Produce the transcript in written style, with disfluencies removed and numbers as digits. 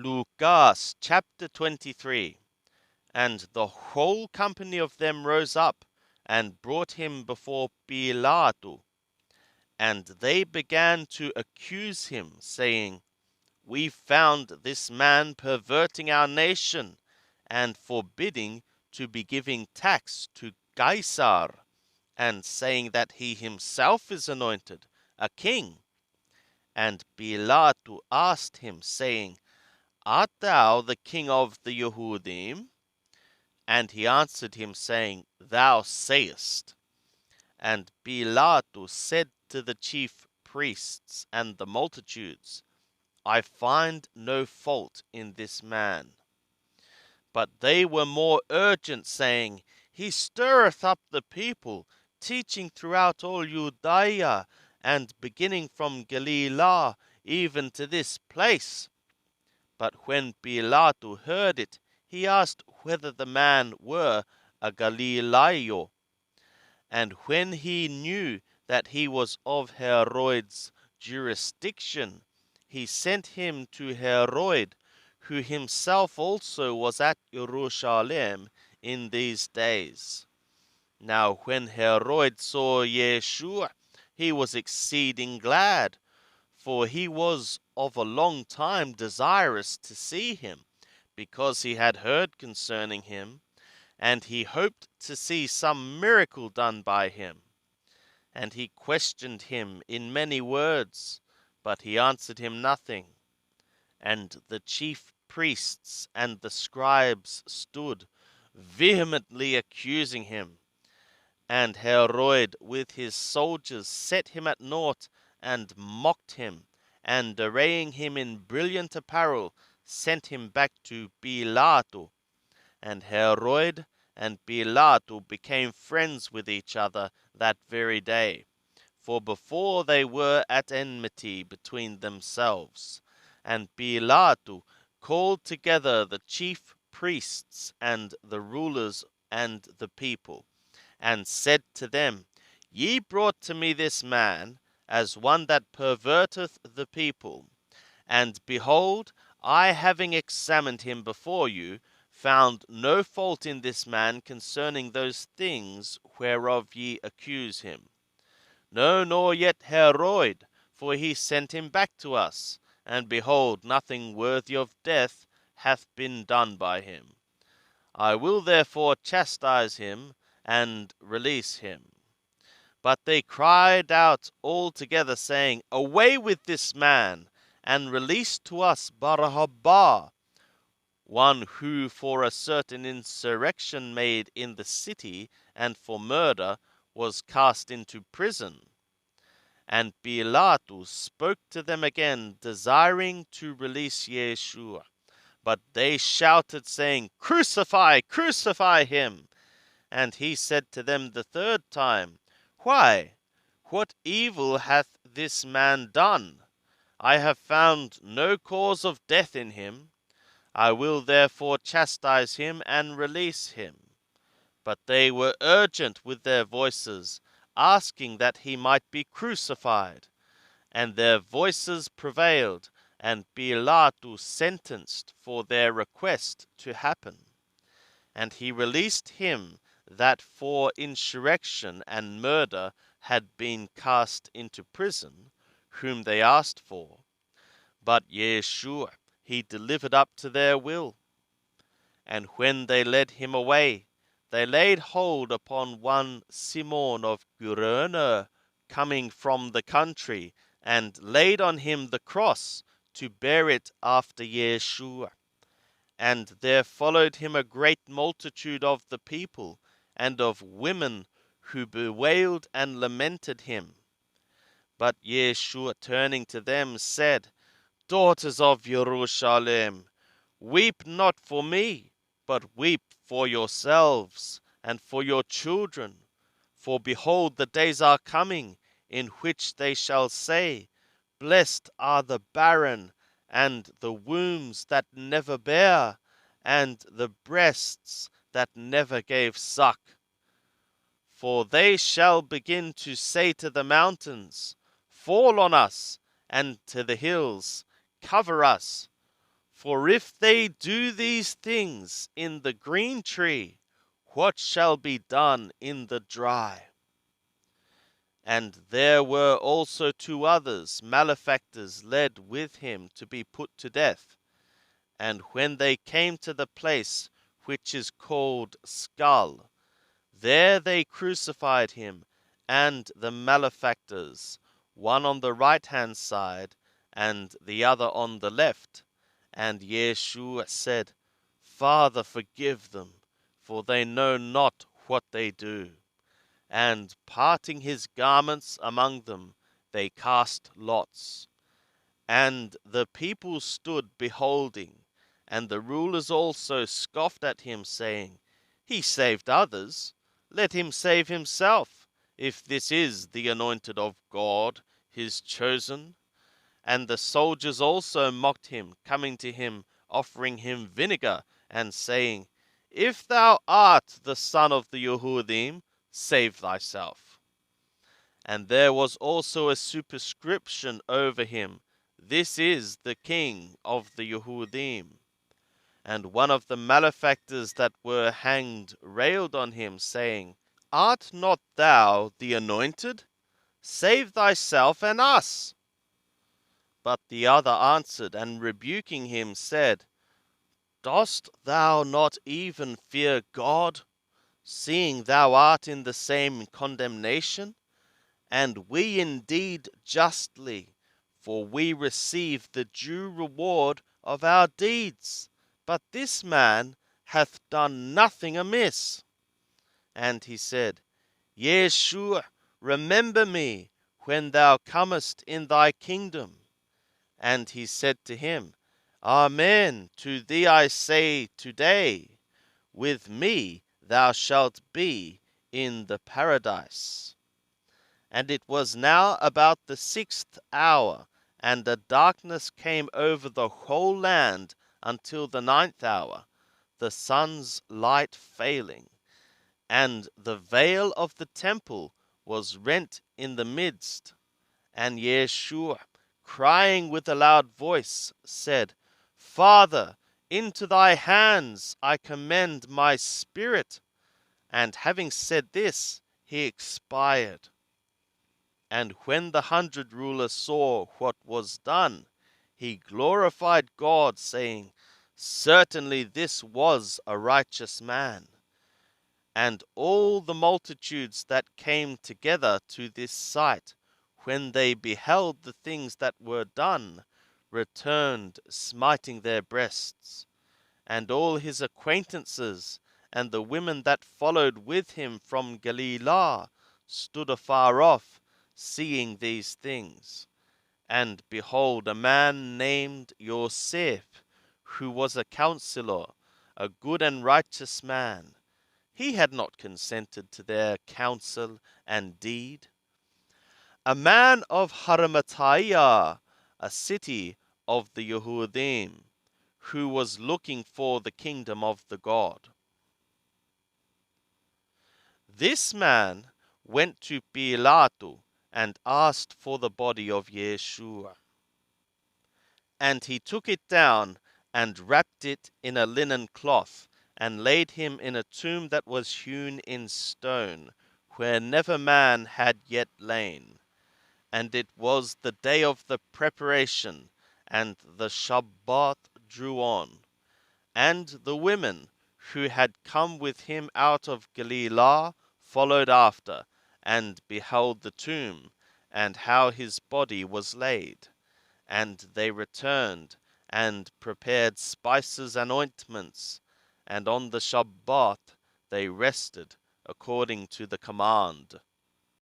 Lucas chapter 23. And the whole company of them rose up, and brought him before Pilate. And they began to accuse him, saying, We found this man perverting our nation, and forbidding to be giving tax to Caesar, and saying that he himself is anointed a king. And Pilate asked him, saying, Art thou the king of the Yehudim? And he answered him, saying, Thou sayest. And Pilate said to the chief priests and the multitudes, I find no fault in this man. But they were more urgent, saying, He stirreth up the people, teaching throughout all Judea, and beginning from Galilee, even to this place. But when Pilate heard it, he asked whether the man were a Galilaeo. And when he knew that he was of Herod's jurisdiction, he sent him to Herod, who himself also was at Jerusalem in these days. Now when Herod saw Yeshua, he was exceeding glad, for he was of a long time desirous to see him, because he had heard concerning him, and he hoped to see some miracle done by him. And he questioned him in many words, but he answered him nothing. And the chief priests and the scribes stood, vehemently accusing him. And Herod with his soldiers set him at naught, and mocked him, and arraying him in brilliant apparel, sent him back to Pilate. And Herod and Pilate became friends with each other that very day, for before they were at enmity between themselves. And Pilate called together the chief priests and the rulers and the people, and said to them, Ye brought to me this man as one that perverteth the people. And behold, I having examined him before you, found no fault in this man concerning those things whereof ye accuse him. No, nor yet Herod, for he sent him back to us, and behold, nothing worthy of death hath been done by him. I will therefore chastise him, and release him. But they cried out all together, saying, Away with this man, and release to us Barabbas, one who for a certain insurrection made in the city, and for murder, was cast into prison. And Pilate spoke to them again, desiring to release Yeshua. But they shouted, saying, Crucify, crucify him. And he said to them the third time, Why, what evil hath this man done? I have found no cause of death in him. I will therefore chastise him and release him. But they were urgent with their voices, asking that he might be crucified. And their voices prevailed, and Pilate sentenced for their request to happen. And he released him that for insurrection and murder had been cast into prison, whom they asked for. But Yeshua he delivered up to their will. And when they led him away, they laid hold upon one Simon of Cyrene, coming from the country, and laid on him the cross, to bear it after Yeshua. And there followed him a great multitude of the people, and of women, who bewailed and lamented him. But Yeshua, turning to them, said, Daughters of Jerusalem, weep not for me, but weep for yourselves, and for your children. For behold, the days are coming, in which they shall say, Blessed are the barren, and the wombs that never bare, and the breasts that never gave suck. For they shall begin to say to the mountains, Fall on us, and to the hills, Cover us. For if they do these things in the green tree, what shall be done in the dry? And there were also two others, malefactors, led with him to be put to death. And when they came to the place which is called Skull, there they crucified him and the malefactors, one on the right hand side, and the other on the left. And Yeshua said, Father, forgive them, for they know not what they do. And parting his garments among them, they cast lots. And the people stood beholding, and the rulers also scoffed at him, saying, He saved others, let him save himself, if this is the anointed of God, his chosen. And the soldiers also mocked him, coming to him, offering him vinegar, and saying, If thou art the son of the Yehudim, save thyself. And there was also a superscription over him, This is the King of the Yehudim. And one of the malefactors that were hanged railed on him, saying, Art not thou the anointed? Save thyself and us. But the other answered, and rebuking him, said, Dost thou not even fear God, seeing thou art in the same condemnation? And we indeed justly, for we receive the due reward of our deeds. But this man hath done nothing amiss. And he said, Yeshua, remember me when thou comest in thy kingdom. And he said to him, Amen, to thee I say today, with me thou shalt be in the paradise. And it was now about the 6th hour, and a darkness came over the whole land until the 9th hour, the sun's light failing. And the veil of the temple was rent in the midst. And Yeshua, crying with a loud voice, said, Father, into thy hands I commend my spirit. And having said this, he expired. And when the 100 ruler saw what was done, he glorified God, saying, Certainly this was a righteous man. And all the multitudes that came together to this sight, when they beheld the things that were done, returned smiting their breasts. And all his acquaintances, and the women that followed with him from Galilee, stood afar off, seeing these things. And behold, a man named Yosef, who was a counselor, a good and righteous man, he had not consented to their counsel and deed. A man of Haramataiah, a city of the Yehudim, who was looking for the kingdom of the God. This man went to Pilate and asked for the body of Yeshua. And he took it down and wrapped it in a linen cloth, and laid him in a tomb that was hewn in stone, where never man had yet lain. And it was the day of the preparation, and the Shabbat drew on. And the women who had come with him out of Galilee followed after, and beheld the tomb, and how his body was laid. And they returned, and prepared spices and ointments, and on the Shabbat they rested according to the command.